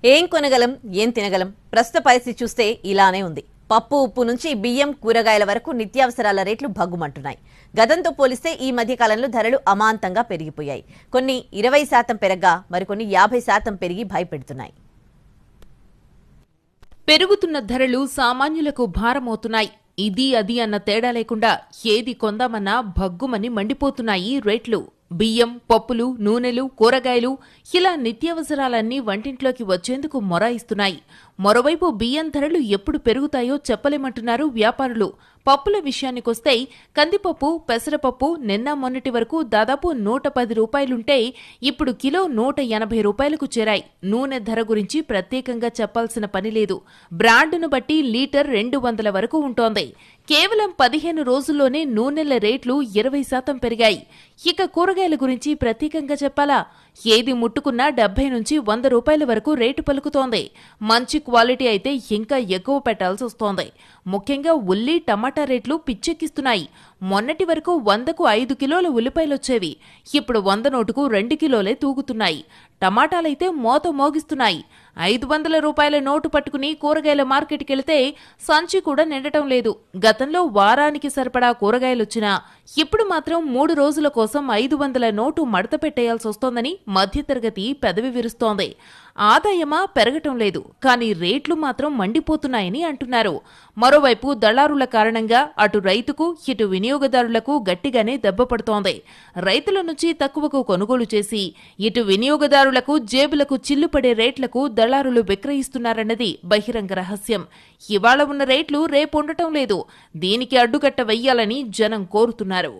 ఏం కొనగలం ఏం తినగలం ప్రస్తుత పరిస్థితి చూస్తే ఇలానే ఉంది. పప్పు ఉప్పు నుంచి బియ్యం కూరగాయల వరకు నిత్యావసరాల రేట్లు భగ్గుమంటున్నాయి. గతంతో పోలిస్తే ఈ మధ్య కాలంలో ధరలు అమాంతంగా పెరిగిపోయాయి. కొన్ని 20% పెరగ్గా మరికొన్ని 50% పెరిగి భయపెడుతున్నాయి. పెరుగుతున్న ధరలు సామాన్యులకు భారమవుతున్నాయి. ఇది అది అన్న తేడా లేకుండా ఏది కొందామన్నా భగ్గుమని మండిపోతున్నాయి రేట్లు. బియ్యం, పప్పులు, నూనెలు, కూరగాయలు ఇలా నిత్యావసరాలన్నీ వంటింట్లోకి వచ్చేందుకు మొరాయిస్తున్నాయి. మరోవైపు బియ్యం ధరలు ఎప్పుడు పెరుగుతాయో చెప్పలేమంటున్నారు వ్యాపారులు. పప్పుల విషయానికొస్తే కందిపప్పు, పెసరపప్పు నిన్న మొన్నటి వరకు దాదాపు 110 రూపాయలుంటే ఇప్పుడు కిలో 180 రూపాయలకు చేరాయి. నూనె ధర గురించి ప్రత్యేకంగా చెప్పాల్సిన పని లేదు. బ్రాండును బట్టి లీటర్ 200 వరకు ఉంటోంది. కేవలం 15 రోజుల్లోనే నూనెల రేట్లు 20% పెరిగాయి. ఇక కూరగాయల గురించి ప్రత్యేకంగా చెప్పాలా? ఏది ముట్టుకున్నా 70 నుంచి 100 రూపాయల వరకు రేటు పలుకుతోంది. మంచి క్వాలిటీ అయితే ఇంకా ఎక్కువ పెట్టాల్సి వస్తోంది. ముఖ్యంగా ఉల్లి, టమాటా రేట్లు పిచ్చెక్కిస్తున్నాయి. మొన్నటి వరకు 100కు 5 కిలోల ఉల్లిపాయలొచ్చేవి. ఇప్పుడు 100 నోటుకు 2 కిలోలే తూగుతున్నాయి. టమాటాలైతే మోత మోగిస్తున్నాయి. 500 రూపాయల నోటు పట్టుకుని కూరగాయల మార్కెట్కెళితే సంచి కూడా నిండటం లేదు. గతంలో వారానికి సరిపడా కూరగాయలొచ్చినా ఇప్పుడు మాత్రం 3 రోజుల కోసం 500 నోటు మడత పెట్టేయాల్సి వస్తోందని మధ్యతరగతి పెదవి విరుస్తోంది. ఆదాయమా పెరగటం లేదు, కానీ రేట్లు మాత్రం మండిపోతున్నాయని అంటున్నారు. మరోవైపు దళారుల కారణంగా అటు రైతుకు ఇటు వినియోగదారులకు గట్టిగానే దెబ్బపడుతోంది. రైతుల నుంచి తక్కువకు కొనుగోలు చేసి ఇటు వినియోగదారులకు జేబులకు చిల్లుపడే రేట్లకు దళారులు విక్రయిస్తున్నారన్నది బహిరంగ రహస్యం. ఇవాళ ఉన్న రేట్లు రేపుండటం లేదు. దీనికి అడ్డుకట్ట వెయ్యాలని జనం కోరుతున్నారు.